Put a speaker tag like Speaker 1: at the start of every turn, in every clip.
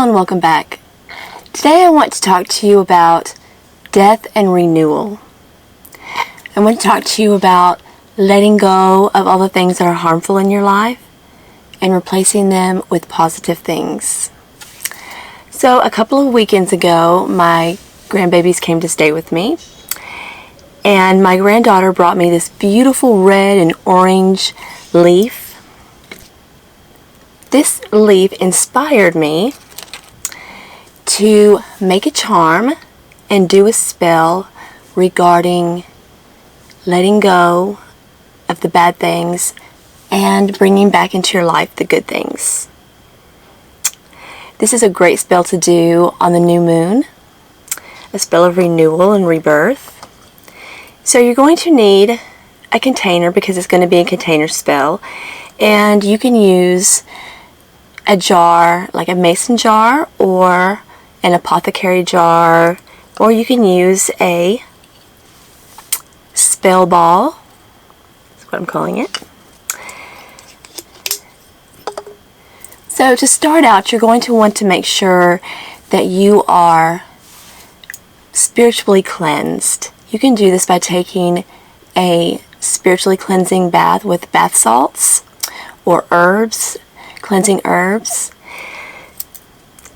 Speaker 1: Hello and welcome back. Today I want to talk to you about death and renewal. I want to talk to you about letting go of all the things that are harmful in your life and replacing them with positive things. So a couple of weekends ago, my grandbabies came to stay with me, and my granddaughter brought me this beautiful red and orange leaf. This leaf inspired me to make a charm and do a spell regarding letting go of the bad things and bringing back into your life the good things. This is a great spell to do on the new moon, a spell of renewal and rebirth. So you're going to need a container because it's going to be a container spell, and you can use a jar, like a mason jar or an apothecary jar, or you can use a spell ball. That's what I'm calling it. So to start out, you're going to want to make sure that you are spiritually cleansed. You can do this by taking a spiritually cleansing bath with bath salts or herbs, cleansing herbs.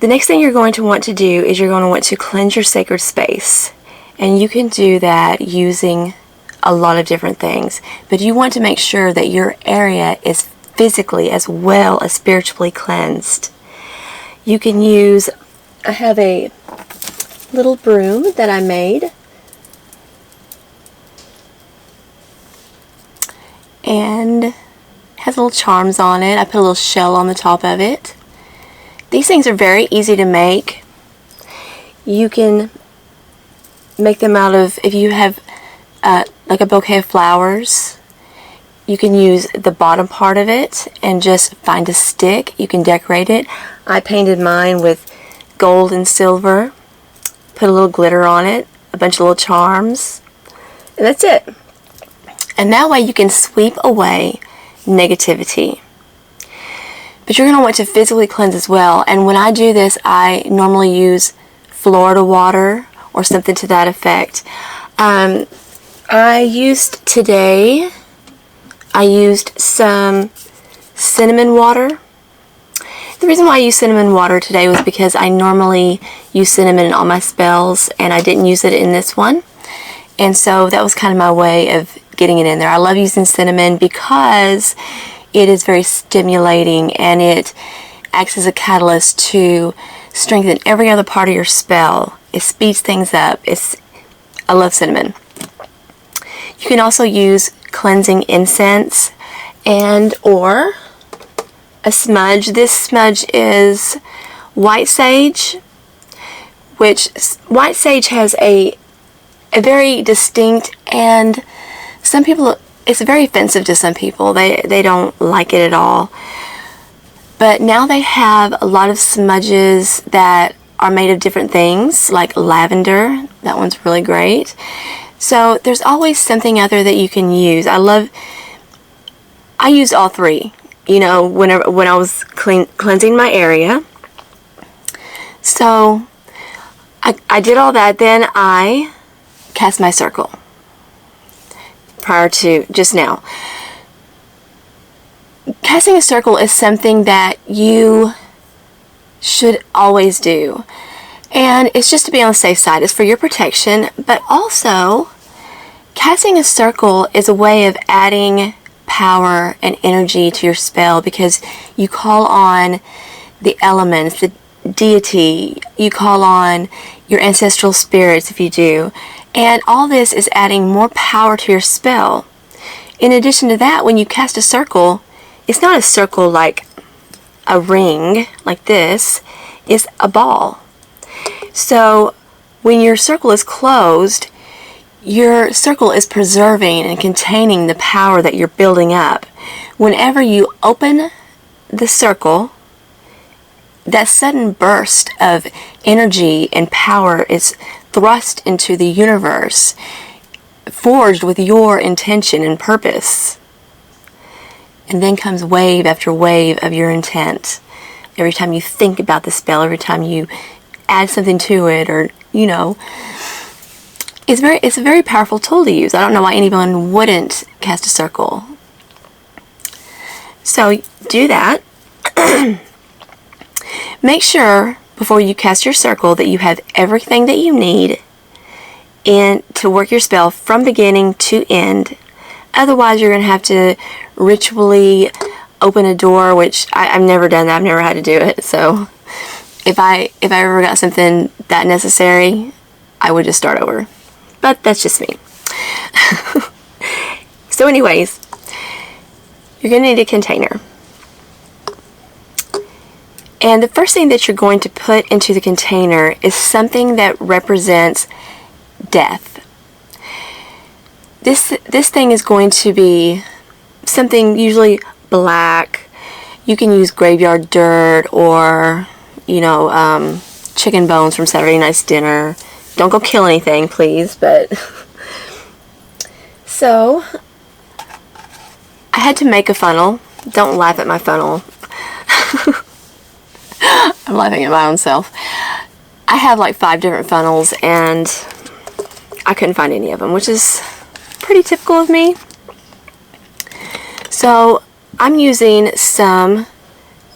Speaker 1: The next thing you're going to want to do is you're going to want to cleanse your sacred space. And you can do that using a lot of different things. But you want to make sure that your area is physically as well as spiritually cleansed. You can use, I have a little broom that I made. And has little charms on it. I put a little shell on the top of it. These things are very easy to make. You can make them out of, if you have like a bouquet of flowers, you can use the bottom part of it and just find a stick. You can decorate it. I painted mine with gold and silver, put a little glitter on it, a bunch of little charms, and that's it. And that way you can sweep away negativity. But you're going to want to physically cleanse as well. And when I do this, I normally use Florida water or something to that effect. Today I used some cinnamon water. The reason why I used cinnamon water today was because I normally use cinnamon in all my spells, and I didn't use it in this one. And so that was kind of my way of getting it in there. I love using cinnamon because it is very stimulating and it acts as a catalyst to strengthen every other part of your spell. It speeds things up. I love cinnamon. You can also use cleansing incense and or a smudge. This smudge is white sage, which white sage has a very distinct, and some people, it's very offensive to some people. They don't like it at all. But now they have a lot of smudges that are made of different things, like lavender. That one's really great. So there's always something out there that you can use. I used all three, when I was cleansing my area. So I did all that. Then I cast my circle prior to just now. Casting a circle is something that you should always do, and it's just to be on the safe side. It's for your protection, but also casting a circle is a way of adding power and energy to your spell, because you call on the elements, the deity, you call on your ancestral spirits if you do, and all this is adding more power to your spell. In addition to that, when you cast a circle, it's not a circle like a ring like this, it's a ball. So when your circle is closed, your circle is preserving and containing the power that you're building up. Whenever you open the circle, that sudden burst of energy and power is thrust into the universe, forged with your intention and purpose. And then comes wave after wave of your intent. every time you think about the spell, every time you add something to it, or, you know, it's a very powerful tool to use. I don't know why anyone wouldn't cast a circle. So do that. Make sure before you cast your circle that you have everything that you need and to work your spell from beginning to end. Otherwise, you're going to have to ritually open a door, which I've never done that. I've never had to do it. So if I ever got something that necessary, I would just start over. But that's just me. So anyways, you're going to need a container. And the first thing that you're going to put into the container is something that represents death. This thing is going to be something usually black. You can use graveyard dirt or, you know, chicken bones from Saturday night's dinner. Don't go kill anything, please, but... So, I had to make a funnel. Don't laugh at my funnel. I'm laughing at my own self. I have like 5 different funnels and I couldn't find any of them, which is pretty typical of me. So I'm using some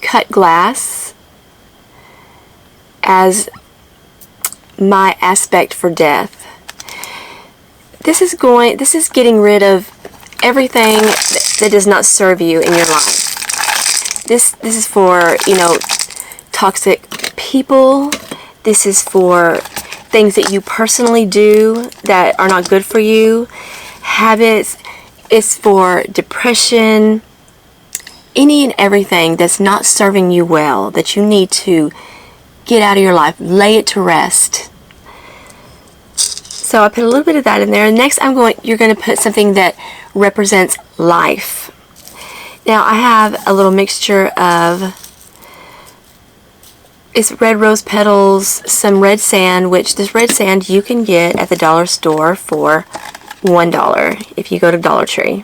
Speaker 1: cut glass as my aspect for death. This is getting rid of everything that does not serve you in your life. This is for, you know, toxic people. This is for things that you personally do that are not good for you. Habits. It's for depression. Any and everything that's not serving you well, that you need to get out of your life. Lay it to rest. So I put a little bit of that in there. Next you're going to put something that represents life. Now I have a little mixture of, it's red rose petals, some red sand, which this red sand you can get at the dollar store for $1 if you go to Dollar Tree.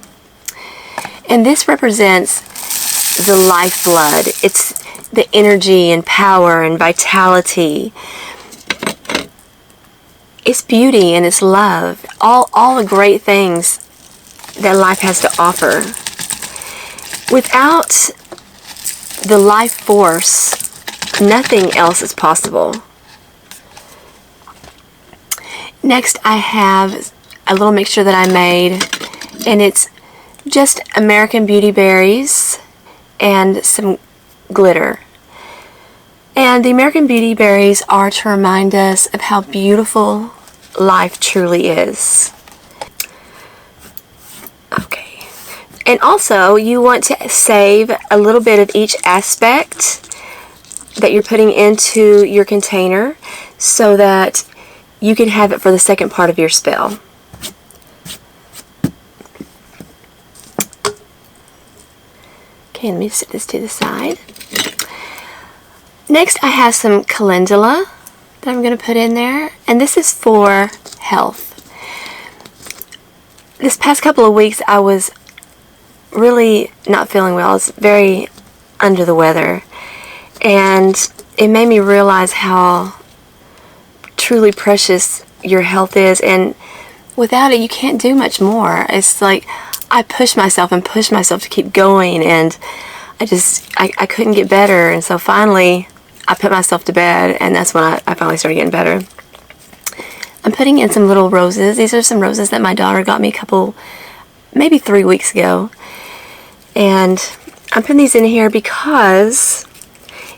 Speaker 1: And this represents the lifeblood. It's the energy and power and vitality. It's beauty and it's love. All the great things that life has to offer. Without the life force, nothing else is possible. Next, I have a little mixture that I made, and it's just American Beauty berries and some glitter. And the American Beauty berries are to remind us of how beautiful life truly is. Okay. And also, you want to save a little bit of each aspect that you're putting into your container so that you can have it for the second part of your spell. Okay, let me set this to the side. Next, I have some Calendula that I'm going to put in there, and this is for health. This past couple of weeks, I was really not feeling well. I was very under the weather, and it made me realize how truly precious your health is, and without it, you can't do much more. It's like I pushed myself and pushed myself to keep going, and I couldn't get better, and so finally I put myself to bed, and that's when I finally started getting better. I'm putting in some little roses. These are some roses that my daughter got me maybe 3 weeks ago. And I'm putting these in here because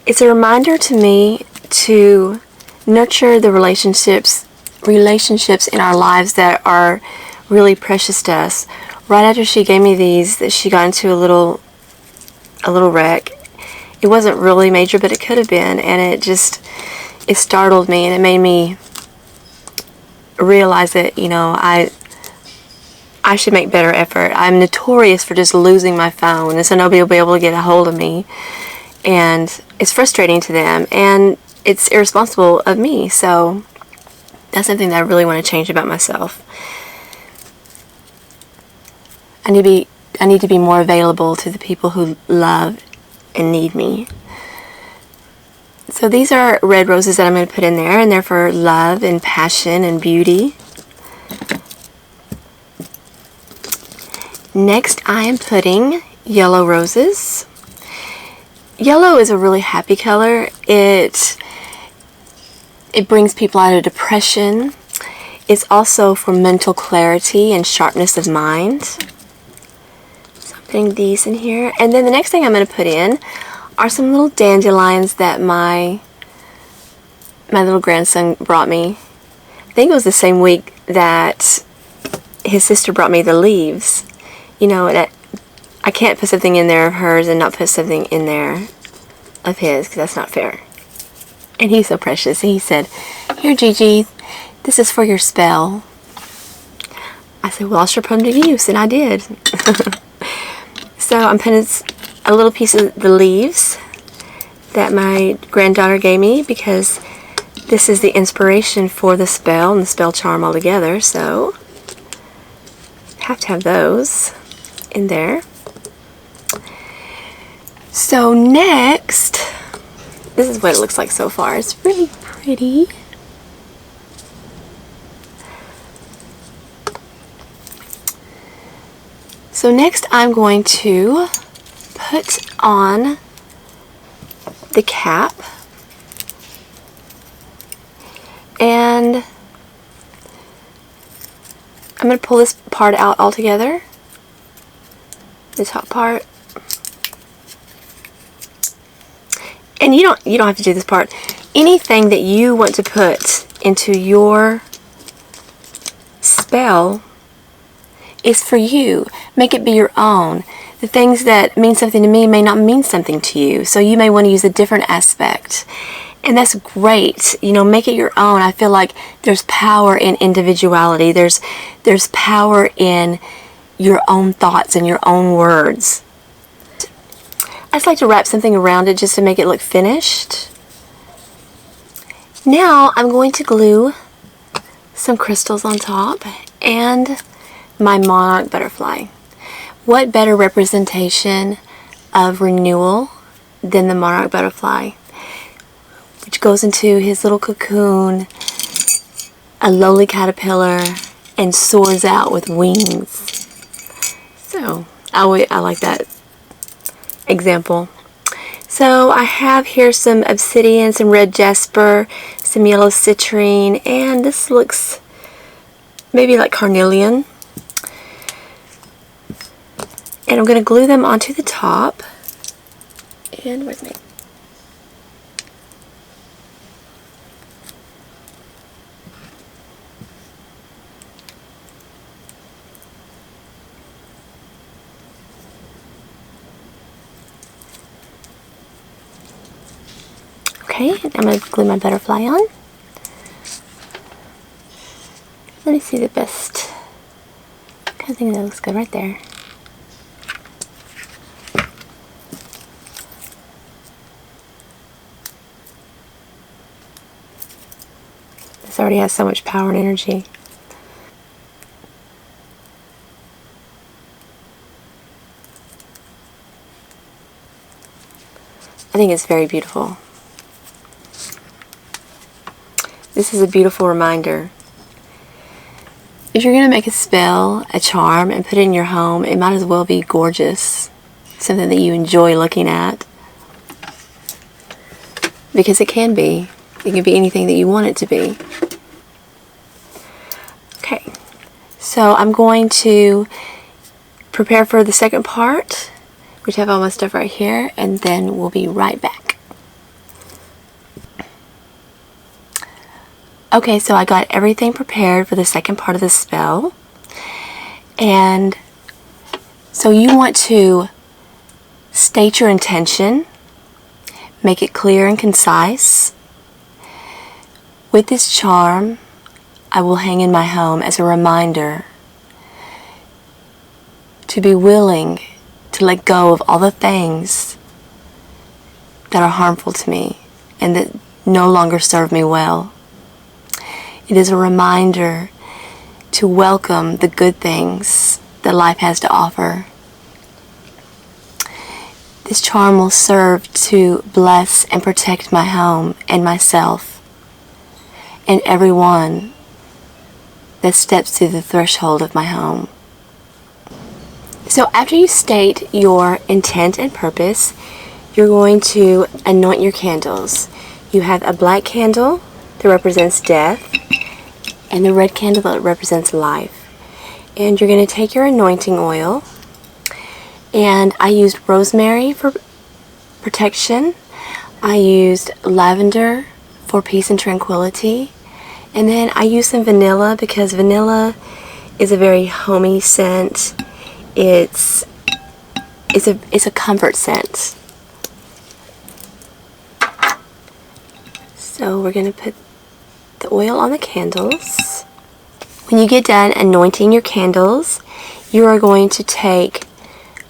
Speaker 1: it's a reminder to me to nurture the relationships in our lives that are really precious to us. Right after she gave me these, that she got into a little wreck. It wasn't really major, but it could have been, and it startled me, and it made me realize that, you know, I should make better effort. I'm notorious for just losing my phone, and so nobody will be able to get a hold of me, and it's frustrating to them, and it's irresponsible of me. So that's something that I really want to change about myself. I need to be more available to the people who love and need me. So these are red roses that I'm going to put in there, and they're for love and passion and beauty. Next, I am putting yellow roses. Yellow is a really happy color. It brings people out of depression. It's also for mental clarity and sharpness of mind. So I'm putting these in here. And then the next thing I'm going to put in are some little dandelions that my little grandson brought me. I think it was the same week that his sister brought me the leaves. You know, I can't put something in there of hers and not put something in there of his, because that's not fair. And he's so precious. He said, "Here, Gigi, this is for your spell." I said, "Well, I'll sure put them to use," and I did. So I'm putting a little piece of the leaves that my granddaughter gave me, because this is the inspiration for the spell and the spell charm all together. So have to have those in there. So next, this is what it looks like so far. It's really pretty. So next I'm going to put on the cap, and I'm going to pull this part out all together, the top part. And you don't have to do this part. Anything that you want to put into your spell is for you. Make it be your own. The things that mean something to me may not mean something to you, so you may want to use a different aspect. And that's great. You know, make it your own. I feel like there's power in individuality. There's power in your own thoughts and your own words. I just like to wrap something around it just to make it look finished. Now I'm going to glue some crystals on top and my monarch butterfly. What better representation of renewal than the monarch butterfly, which goes into his little cocoon, a lowly caterpillar, and soars out with wings. So I like that example. So I have here some obsidian, some red jasper, some yellow citrine, and this looks maybe like carnelian. And I'm going to glue them onto the top. And where's my... Okay, I'm going to glue my butterfly on. Let me see the best. I think that looks good right there. This already has so much power and energy. I think it's very beautiful. This is a beautiful reminder. If you're going to make a spell, a charm, and put it in your home, it might as well be gorgeous. Something that you enjoy looking at. Because it can be. It can be anything that you want it to be. Okay. So I'm going to prepare for the second part, which I have all my stuff right here, and then we'll be right back. Okay, so I got everything prepared for the second part of the spell. And so you want to state your intention, make it clear and concise. With this charm, I will hang in my home as a reminder to be willing to let go of all the things that are harmful to me and that no longer serve me well. It is a reminder to welcome the good things that life has to offer. This charm will serve to bless and protect my home and myself and everyone that steps through the threshold of my home. So after you state your intent and purpose, you're going to anoint your candles. You have a black candle that represents death and the red candle that represents life. And you're going to take your anointing oil, and I used rosemary for protection. I used lavender for peace and tranquility. And then I used some vanilla because vanilla is a very homey scent. It's a comfort scent. So we're going to put the oil on the candles. When you get done anointing your candles, you are going to take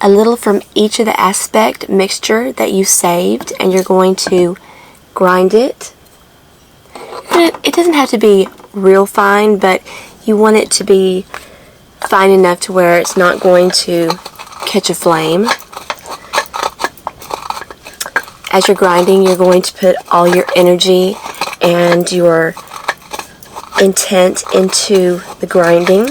Speaker 1: a little from each of the aspect mixture that you saved, and you're going to grind it. It doesn't have to be real fine, but you want it to be fine enough to where it's not going to catch a flame. As you're grinding, you're going to put all your energy and your intent into the grinding.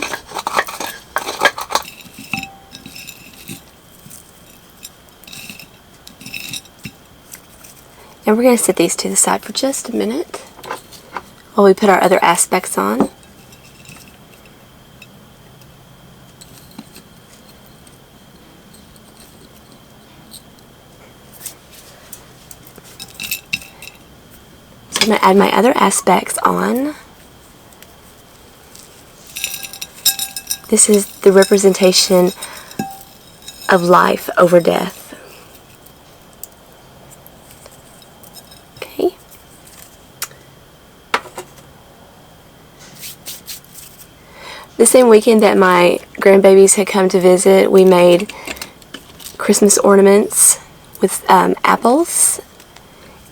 Speaker 1: And we're going to set these to the side for just a minute while we put our other aspects on. So I'm going to add my other aspects on. This is the representation of life over death. Okay. The same weekend that my grandbabies had come to visit, we made Christmas ornaments with apples.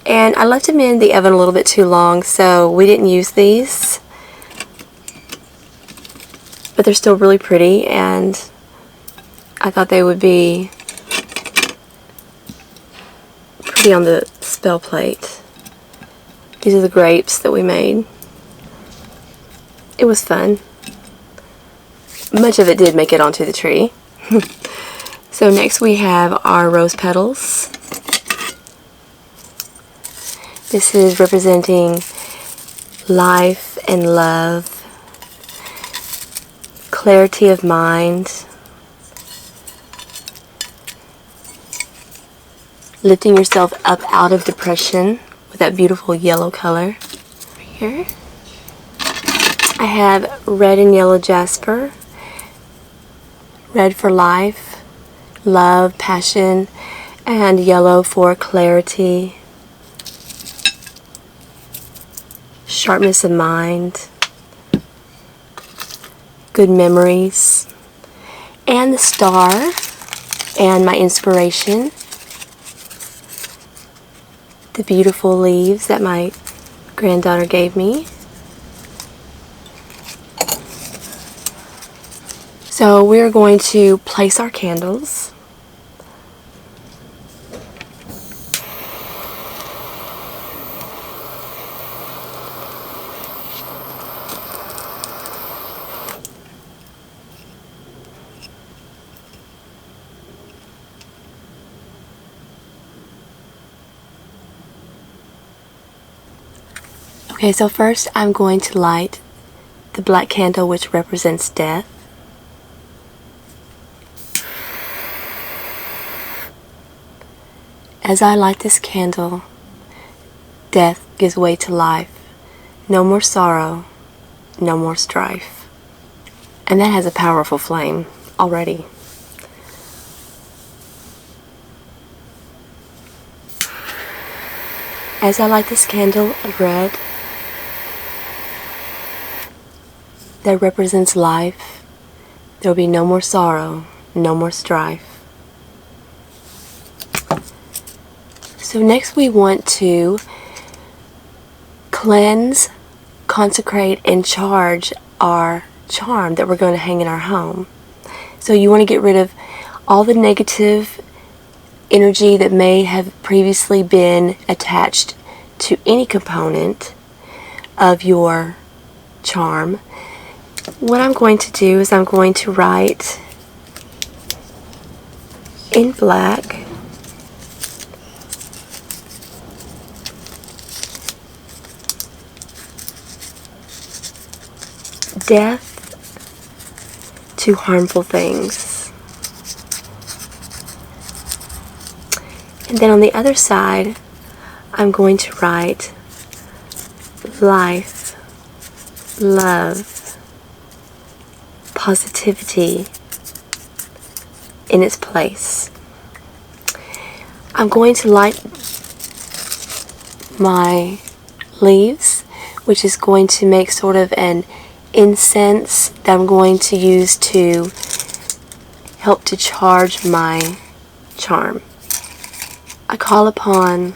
Speaker 1: And I left them in the oven a little bit too long, so we didn't use these. But they're still really pretty, and I thought they would be pretty on the spell plate. These are the grapes that we made. It was fun. Much of it did make it onto the tree. So next we have our rose petals. This is representing life and love, clarity of mind, lifting yourself up out of depression with that beautiful yellow color. Here I have red and yellow jasper. Red for life, love, passion, and yellow for clarity, sharpness of mind, good memories, and the star, and my inspiration, the beautiful leaves that my granddaughter gave me. So we're going to place our candles. Okay, so first I'm going to light the black candle, which represents death. As I light this candle, death gives way to life. No more sorrow, no more strife. And that has a powerful flame already. As I light this candle of red, that represents life, there will be no more sorrow, no more strife. So next we want to cleanse, consecrate, and charge our charm that we're going to hang in our home. So you want to get rid of all the negative energy that may have previously been attached to any component of your charm, what I'm going to do is I'm going to write in black death to harmful things. And then on the other side, I'm going to write life, love, positivity in its place. I'm going to light my leaves, which is going to make sort of an incense that I'm going to use to help to charge my charm. I call upon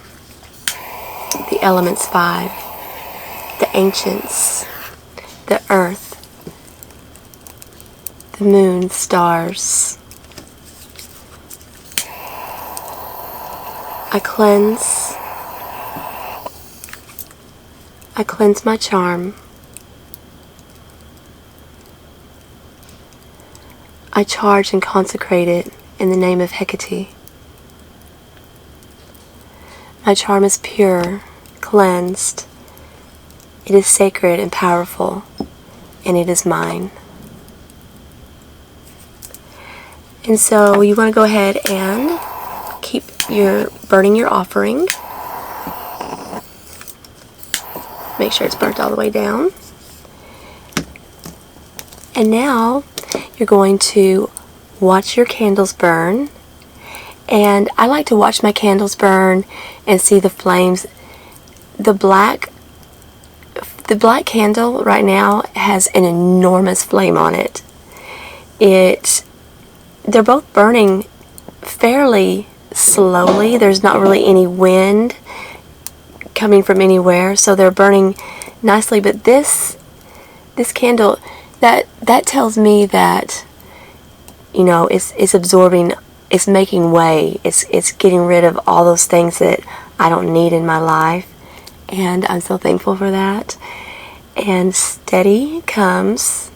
Speaker 1: the elements 5, the ancients, the earth, the moon, stars. I cleanse my charm. I charge and consecrate it in the name of Hecate. My charm is pure, cleansed. It is sacred and powerful, and it is mine. And so you want to go ahead and keep burning your offering. Make sure it's burnt all the way down. And now you're going to watch your candles burn. And I like to watch my candles burn and see the flames. The black candle right now has an enormous flame on it. They're both burning fairly slowly. There's not really any wind coming from anywhere, so they're burning nicely. But this candle, that tells me that, you know, it's absorbing, it's making way, it's getting rid of all those things that I don't need in my life, and I'm so thankful for that. And steady comes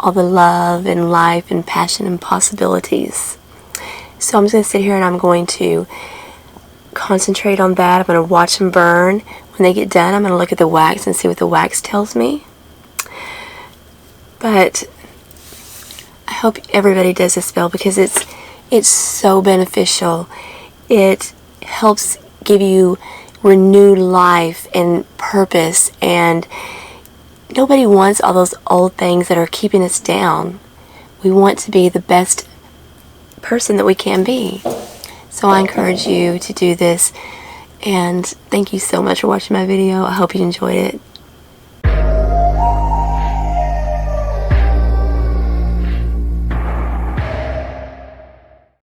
Speaker 1: all the love and life and passion and possibilities. So I'm just going to sit here and I'm going to concentrate on that. I'm going to watch them burn. When they get done, I'm going to look at the wax and see what the wax tells me. But I hope everybody does this spell because it's so beneficial. It helps give you renewed life and purpose, and nobody wants all those old things that are keeping us down. We want to be the best person that we can be. So I encourage you to do this, and thank you so much for watching my video. I hope you enjoyed it.